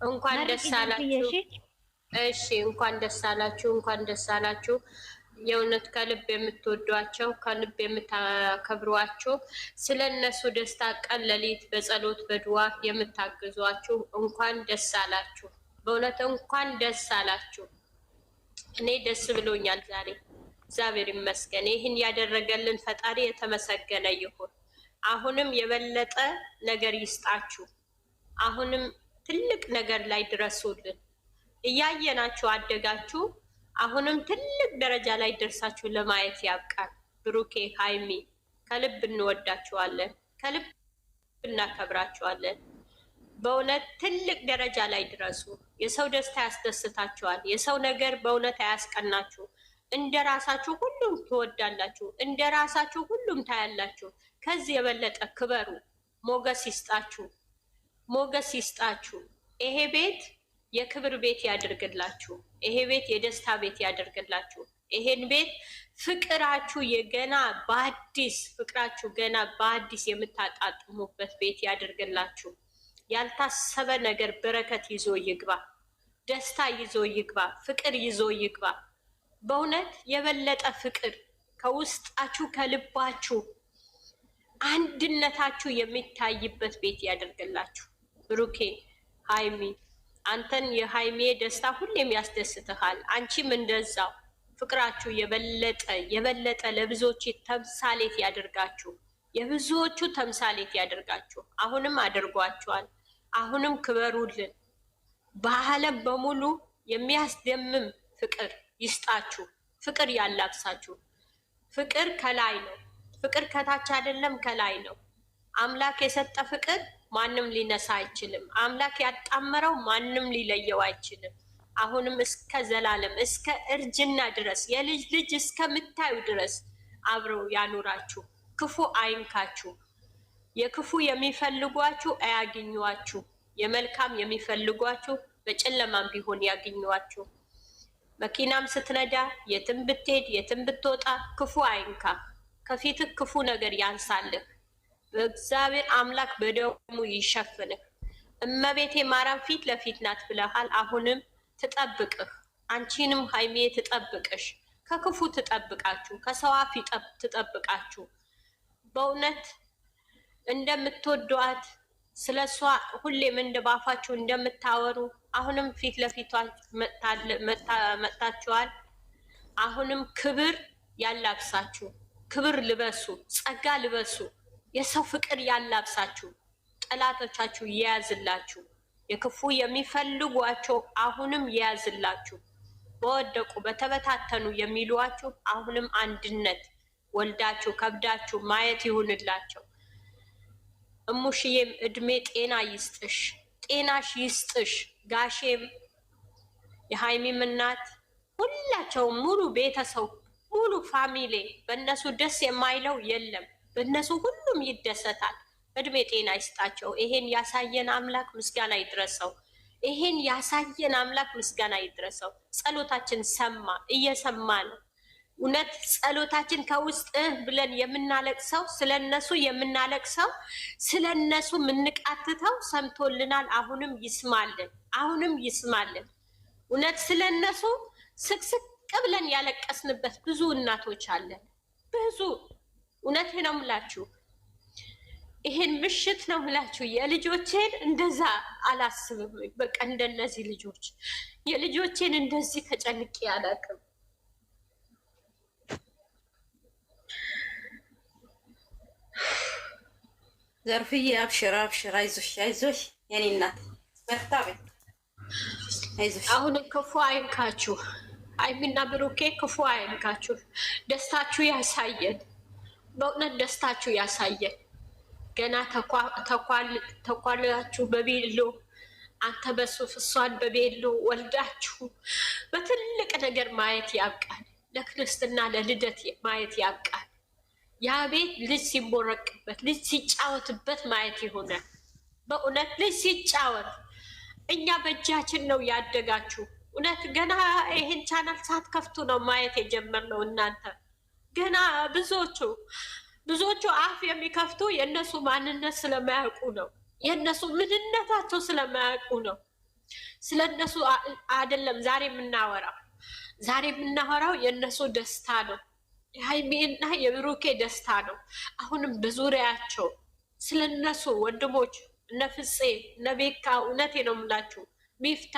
እንኳን ደስ አላችሁ። እሺ እንኳን ደስ አላችሁ፣ እንኳን ደስ አላችሁ። የእውነት ከልብ የምትወዷቸው ከልብ የምታከብሯቸው ስለነሱ ደስታ ቀን ሌሊት በጸሎት በድዋ የምታግዟችሁ እንኳን ደስ አላችሁ። በእውነት እንኳን ደስ አላችሁ። እኔ ደስ ብሎኛል ዛሬ። እግዚአብሔር ይመስገን። ይህን ያደረገልን ፈጣሪ የተመሰገነ ይሁን። አሁንም የበለጠ ነገር ይስጣችሁ። አሁንም ትልቅ ነገር ላይ ድረሱልን። እያየናችሁ አደጋችሁ። አሁንም ትልቅ ደረጃ ላይ ደርሳችሁ ለማየት ያብቃል። ብሩኬ፣ ሃይሚ ከልብ እንወዳችኋለን፣ ከልብ እናከብራችኋለን። በእውነት ትልቅ ደረጃ ላይ ድረሱ። የሰው ደስታ ያስደስታችኋል። የሰው ነገር በእውነት አያስቀናችሁ። እንደ ራሳችሁ ሁሉም ትወዳላችሁ፣ እንደ ራሳችሁ ሁሉም ታያላችሁ። ከዚህ የበለጠ ክበሩ። ሞገስ ይስጣችሁ፣ ሞገስ ይስጣችሁ። ይሄ ቤት የክብር ቤት ያድርግላችሁ። ይሄ ቤት የደስታ ቤት ያድርግላችሁ። ይሄን ቤት ፍቅራችሁ የገና በአዲስ ፍቅራችሁ ገና በአዲስ የምታጣጥሙበት ቤት ያድርግላችሁ። ያልታሰበ ነገር በረከት ይዞ ይግባ፣ ደስታ ይዞ ይግባ፣ ፍቅር ይዞ ይግባ። በእውነት የበለጠ ፍቅር ከውስጣችሁ ከልባችሁ አንድነታችሁ የሚታይበት ቤት ያደርግላችሁ። ብሩኬ፣ ሃይሚ አንተን የሃይሜ ደስታ ሁሌም ያስደስትሃል። አንቺም እንደዛው ፍቅራችሁ የበለጠ ለብዙዎች ተምሳሌት ያደርጋችሁ፣ የብዙዎቹ ተምሳሌት ያደርጋችሁ። አሁንም አድርጓችኋል። አሁንም ክበሩልን። በዓለም በሙሉ የሚያስደምም ፍቅር ይስጣችሁ። ፍቅር ያላብሳችሁ። ፍቅር ከላይ ነው። ፍቅር ከታች አይደለም፣ ከላይ ነው። አምላክ የሰጠ ፍቅር ማንም ሊነሳ አይችልም። አምላክ ያጣመረው ማንም ሊለየው አይችልም። አሁንም እስከ ዘላለም እስከ እርጅና ድረስ የልጅ ልጅ እስከምታዩ ድረስ አብረው ያኑራችሁ። ክፉ አይንካችሁ። የክፉ የሚፈልጓችሁ አያግኟችሁ። የመልካም የሚፈልጓችሁ በጨለማም ቢሆን ያግኟችሁ። መኪናም ስትነዳ የትም ብትሄድ የትም ብትወጣ ክፉ አይንካ። ከፊትህ ክፉ ነገር ያንሳልህ። በእግዚአብሔር አምላክ በደሙ ይሸፍንህ። እመቤቴ ማርያም ፊት ለፊት ናት ብለሃል። አሁንም ትጠብቅህ። አንቺንም ሃይሜ ትጠብቅሽ። ከክፉ ትጠብቃችሁ፣ ከሰው አፍ ትጠብቃችሁ። በእውነት እንደምትወዷት ስለ እሷ ሁሌም እንደባፋችሁ እንደምታወሩ አሁንም ፊት ለፊቷ መጥታችኋል። አሁንም ክብር ያላብሳችሁ። ክብር ልበሱ፣ ጸጋ ልበሱ። የሰው ፍቅር ያላብሳችሁ። ጠላቶቻችሁ የያዝላችሁ። የክፉ የሚፈልጓቸው አሁንም የያዝላችሁ። በወደቁ በተበታተኑ የሚሏችሁ አሁንም አንድነት ወልዳችሁ ከብዳችሁ ማየት ይሁንላቸው። እሙሽዬም እድሜ ጤና ይስጥሽ፣ ጤናሽ ይስጥሽ። ጋሼም የሃይሚም እናት ሁላቸውም ሙሉ ቤተሰብ ሙሉ ፋሚሊ በእነሱ ደስ የማይለው የለም። በእነሱ ሁሉም ይደሰታል። እድሜ ጤና ይስጣቸው። ይሄን ያሳየን አምላክ ምስጋና ይድረሰው። ይሄን ያሳየን አምላክ ምስጋና ይድረሰው። ጸሎታችን ሰማ፣ እየሰማ ነው። እውነት ጸሎታችን ከውስጥ ብለን የምናለቅሰው ስለነሱ የምናለቅሰው ስለነሱ የምንቃትተው ሰምቶልናል። አሁንም ይስማልን፣ አሁንም ይስማልን። እውነት ስለነሱ ስቅስቅ ብለን ያለቀስንበት ብዙ እናቶች አለን። ብዙ እውነት ነው ምላችሁ። ይሄን ምሽት ነው ምላችሁ። የልጆቼን እንደዛ አላስብም። በቃ እንደነዚህ ልጆች የልጆቼን እንደዚህ ተጨንቄ አላውቅም። ዘርፍዬ አብሽር አብሽር፣ አይዞሽ አይዞሽ የኔ እናት በርታ በይ፣ አይዞሽ። አሁንም ክፉ አይንካችሁ። ሃይሚና ብሩኬ ክፉ አይንካችሁ። ደስታችሁ ያሳየን፣ በእውነት ደስታችሁ ያሳየን። ገና ተኳላችሁ በቤሎ አንተ በሱፍ እሷን በቤሎ ወልዳችሁ በትልቅ ነገር ማየት ያብቃል። ለክርስትና ለልደት ማየት ያብቃል። ያ ቤት ልጅ ሲቦረቅበት ልጅ ሲጫወትበት ማየት ይሆናል። በእውነት ልጅ ሲጫወት እኛ በእጃችን ነው ያደጋችሁ። እውነት ገና ይሄን ቻናል ሳትከፍቱ ነው ማየት የጀመርነው። እናንተ ገና ብዙዎቹ አፍ የሚከፍቱ የእነሱ ማንነት ስለማያውቁ ነው። የእነሱ ምንነታቸው ስለማያውቁ ነው። ስለነሱ አይደለም ዛሬ የምናወራው የእነሱ ደስታ ነው። የሃይሚና የብሩኬ ደስታ ነው። አሁንም በዙሪያቸው ስለነሱ ወንድሞች እነ ፍፄ እነ ቤካ እውነቴ ነው የምላችሁ ሚፍታ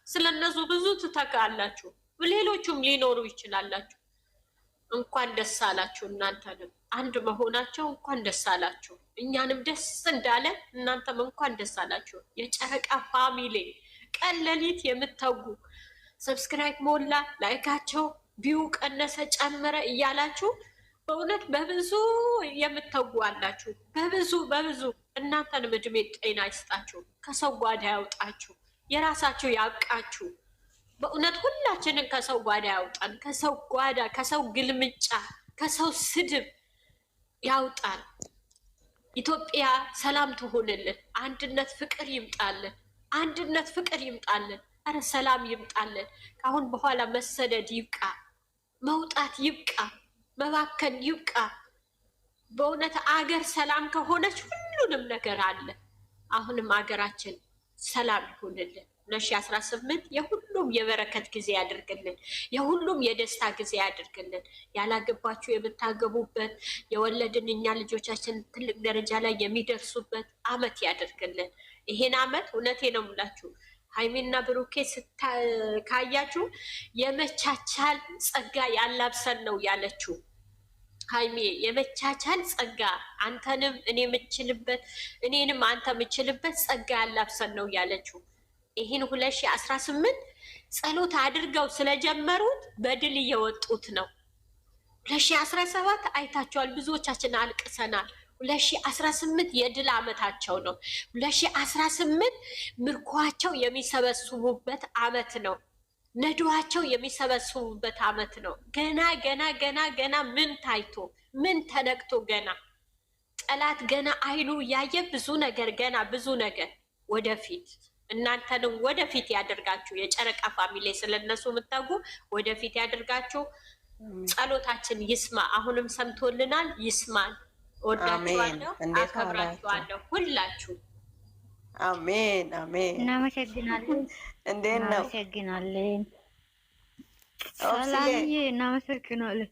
ስለነሱ ብዙ ትተካላችሁ። ሌሎቹም ሊኖሩ ይችላላችሁ። እንኳን ደስ አላችሁ። እናንተንም አንድ መሆናቸው እንኳን ደስ አላችሁ። እኛንም ደስ እንዳለ እናንተም እንኳን ደስ አላችሁ። የጨረቃ ፋሚሊ ቀን ሌሊት የምትተጉ ሰብስክራይብ ሞላ ላይካቸው ቢው ቀነሰ ጨመረ እያላችሁ በእውነት በብዙ የምትተጉ አላችሁ። በብዙ እናንተንም እድሜ ጤና ይስጣችሁ። ከሰው ጓዳ ያውጣችሁ። የራሳችሁ ያብቃችሁ። በእውነት ሁላችንን ከሰው ጓዳ ያውጣን። ከሰው ጓዳ፣ ከሰው ግልምጫ፣ ከሰው ስድብ ያውጣን። ኢትዮጵያ ሰላም ትሆንልን። አንድነት ፍቅር ይምጣልን። አረ ሰላም ይምጣልን። ከአሁን በኋላ መሰደድ ይብቃ፣ መውጣት ይብቃ፣ መባከን ይብቃ። በእውነት አገር ሰላም ከሆነች ሁሉንም ነገር አለ። አሁንም አገራችን ሰላም ይሆንልን። 2018 የሁሉም የበረከት ጊዜ ያድርግልን። የሁሉም የደስታ ጊዜ ያድርግልን። ያላገባችሁ የምታገቡበት፣ የወለድን እኛ ልጆቻችን ትልቅ ደረጃ ላይ የሚደርሱበት አመት ያድርግልን። ይሄን አመት እውነቴ ነው የምላችሁ ሃይሚና ብሩኬ ካያችሁ የመቻቻል ጸጋ ያላብሰን ነው ያለችው። ሃይሜ የመቻቻል ጸጋ አንተንም እኔ የምችልበት እኔንም አንተ የምችልበት ጸጋ ያላብሰን ነው ያለችው። ይህን 2018 ጸሎት አድርገው ስለጀመሩት በድል እየወጡት ነው። 2017 አይታችኋል፣ ብዙዎቻችን አልቅሰናል። 2018 የድል አመታቸው ነው። 2018 ምርኳቸው የሚሰበስቡበት አመት ነው። ነዷቸው የሚሰበስቡበት አመት ነው። ገና ምን ታይቶ ምን ተነክቶ ገና ጠላት ገና አይኑ እያየ ብዙ ነገር ወደፊት እናንተንም ወደፊት ያደርጋችሁ። የጨረቃ ፋሚሊ ስለነሱ የምታጉ ወደፊት ያደርጋችሁ። ጸሎታችን ይስማ። አሁንም ሰምቶልናል፣ ይስማል። ወዳችኋለሁ፣ አከብራችኋለሁ ሁላችሁ። አሜን። እናመሰግናለን። እንዴት ነው? እናመሰግናለን። ሰላምዬ እናመሰግናለን።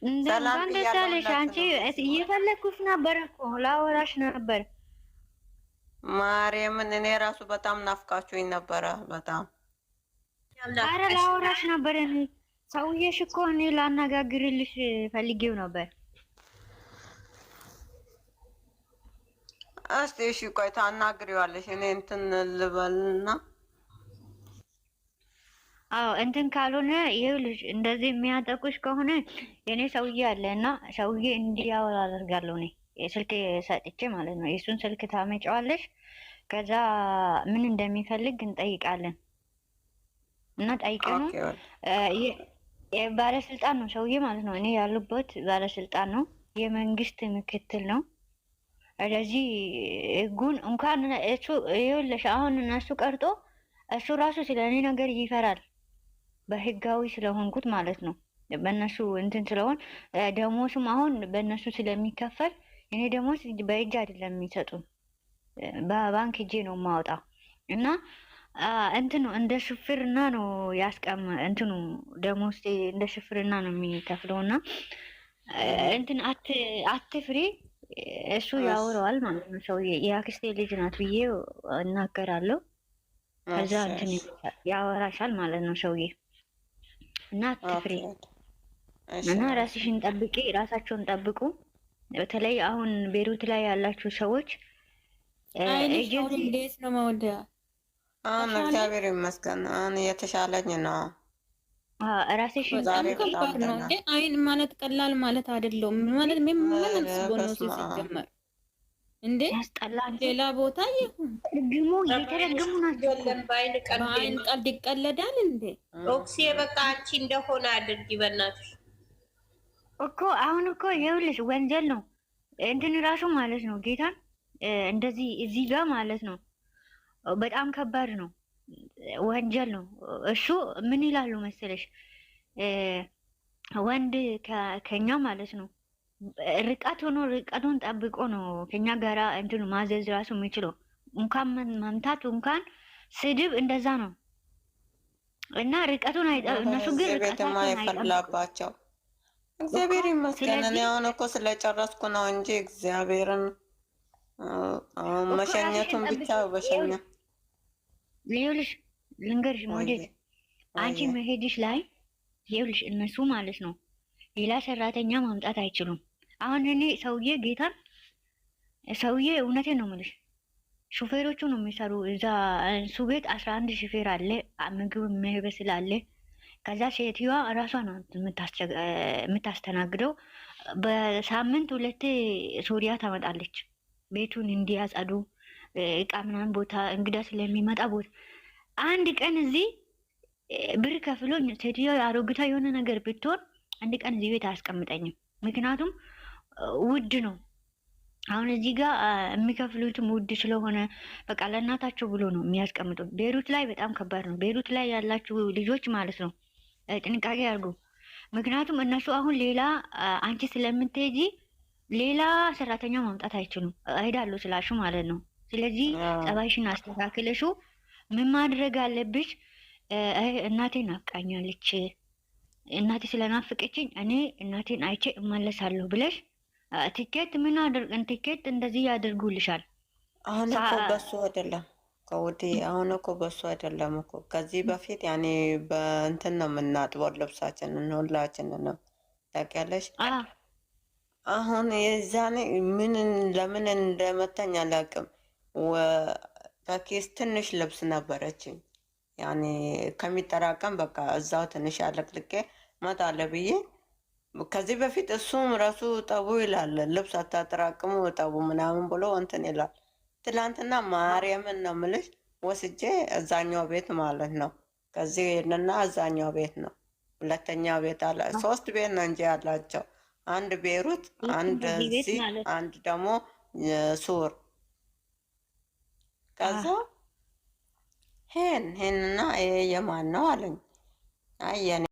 እንኳን ደስ አለሽ። አንቺ እየፈለኩሽ ነበር እኮ ላወራሽ ነበር። ማርያምን እኔ ራሱ በጣም ናፍቃችሁኝ ነበረ። በጣም አረ ላወራሽ ነበር። እኔ ሰውዬሽ እኮ እኔ ላነጋግርልሽ ፈልጌው ነበር። እስቲ እሺ ቆይ ታናግሪዋለሽ። እኔ እንትን ልበልና አዎ እንትን ካልሆነ ይኸውልሽ እንደዚህ የሚያጠቁሽ ከሆነ የኔ ሰውዬ አለ እና ሰውዬ እንዲያወራ አደርጋለሁ። እኔ ስልክ ሰጥቼ ማለት ነው። የሱን ስልክ ታመጫዋለሽ። ከዛ ምን እንደሚፈልግ እንጠይቃለን እና ጠይቀኑ ባለስልጣን ነው ሰውዬ ማለት ነው። እኔ ያሉበት ባለስልጣን ነው፣ የመንግስት ምክትል ነው። ስለዚህ ህጉን እንኳን እሱ ይኸውልሽ አሁን እነሱ ቀርጦ እሱ ራሱ ስለ እኔ ነገር ይፈራል። በህጋዊ ስለሆንኩት ማለት ነው። በእነሱ እንትን ስለሆን ደሞስም አሁን በእነሱ ስለሚከፈል እኔ ደሞስ በእጅ አይደለም የሚሰጡን፣ በባንክ እጄ ነው የማወጣው እና እንትኑ እንደ ሽፍርና ነው እንትኑ ደሞስ እንደ ሽፍርና ነው የሚከፍለው እና እንትን አትፍሪ እሱ ያወራዋል ማለት ነው። ሰውዬ የአክስቴ ልጅ ናት ብዬ እናገራለሁ። ከዛ እንትን ያወራሻል ማለት ነው ሰውዬ እና አትፍሪ እና ራስሽን ጠብቂ፣ ራሳቸውን ጠብቁ። በተለይ አሁን ቤሩት ላይ ያላችሁ ሰዎች እንዴት ነው መወደያ? አሁን እግዚአብሔር ይመስገን አሁን እየተሻለኝ ነው። ራስሽን ከባድ ነው እንዴ? አይን ማለት ቀላል ማለት አይደለም። ማለት ምን ማለት ነው ሲጀመር እንዴ? ያስጠላል። ሌላ ቦታ ይሁን ግሙ እየተረገሙ ናቸው። በአይን ቀልድ ይቀለዳል እንዴ? ኦክሲ በቃ አንቺ እንደሆነ አድርጊ በእናትሽ እኮ። አሁን እኮ ይኸውልሽ ወንጀል ነው እንትን ራሱ ማለት ነው። ጌታን እንደዚህ እዚህ ጋር ማለት ነው በጣም ከባድ ነው፣ ወንጀል ነው። እሱ ምን ይላሉ መሰለሽ ወንድ ከኛ ማለት ነው ርቀት ሆኖ ርቀቱን ጠብቆ ነው ከኛ ጋራ እንትኑ ማዘዝ ራሱ የሚችለው። እንኳን መምታት እንኳን ስድብ እንደዛ ነው እና ርቀቱን እነሱ ግን ቤትማ የፈላባቸው እግዚአብሔር ይመስገን። እኔ አሁን እኮ ስለጨረስኩ ነው እንጂ እግዚአብሔርን መሸኘቱን ብቻ በሸኛ ይኸውልሽ ልንገርሽ ሞዴል አንቺ መሄድሽ ላይ ይኸውልሽ እነሱ ማለት ነው ሌላ ሰራተኛ ማምጣት አይችሉም። አሁን እኔ ሰውዬ እውነቴን ነው የምልሽ ሹፌሮቹ ነው የሚሰሩ እዛ እሱ ቤት 11 ሹፌር አለ፣ ምግብ የሚበስል አለ። ከዛ ሴትዮዋ እራሷ ናት የምታስተናግደው። በሳምንት 2 ሶሪያ ታመጣለች ቤቱን እንዲያጸዱ እቃ ምናምን ቦታ እንግዳ ስለሚመጣ ቦታ አንድ ቀን እዚህ ብር ከፍሎኝ ሴትዮዋ አሮጊቷ የሆነ ነገር ብትሆን አንድ ቀን እዚህ ቤት አያስቀምጠኝም። ምክንያቱም ውድ ነው። አሁን እዚህ ጋር የሚከፍሉትም ውድ ስለሆነ በቃ ለእናታቸው ብሎ ነው የሚያስቀምጡት። ቤሩት ላይ በጣም ከባድ ነው። ቤሩት ላይ ያላችሁ ልጆች ማለት ነው ጥንቃቄ አድርጉ። ምክንያቱም እነሱ አሁን ሌላ አንቺ ስለምትሄጂ ሌላ ሰራተኛ ማምጣት አይችሉም እሄዳለሁ ስላሹ ማለት ነው። ስለዚህ ጸባይሽን አስተካክለሹ ምን ማድረግ አለብሽ? እናቴ ናፍቃኛለች፣ እናቴ ስለናፍቀችኝ እኔ እናቴን አይቼ እመለሳለሁ ብለሽ ቲኬት ቲኬት እንደዚህ ያደርጉልሻል። አሁን እኮ በሱ አይደለም ከውዴ፣ አሁን እኮ በሱ አይደለም እኮ ከዚህ በፊት ያኔ በእንትን ነው የምናጥበው ልብሳችንን ሁላችንን ነው ታውቂያለሽ። አሁን የዛኔ ለምን እንደመታኝ አላውቅም። ከኬስ ትንሽ ልብስ ነበረችኝ ያኔ ከሚጠራቀም በቃ እዛው ትንሽ አለቅልቄ መጣለ ብዬ ከዚህ በፊት እሱም ራሱ ጠቡ ይላል፣ ልብስ አታጠራቅሙ ጠቡ ምናምን ብሎ እንትን ይላል። ትላንትና ማርያምን ነው የምልሽ ወስጄ እዛኛው ቤት ማለት ነው ከዚህ ሄድንና እዛኛው ቤት ነው ሁለተኛ ቤት አለ። 3 ቤት ነው እንጂ ያላቸው፣ አንድ ቤሩት፣ አንድ እዚህ፣ አንድ ደግሞ ሱር። ከዛ ሄንና ይሄ የማን ነው አለኝ። አይ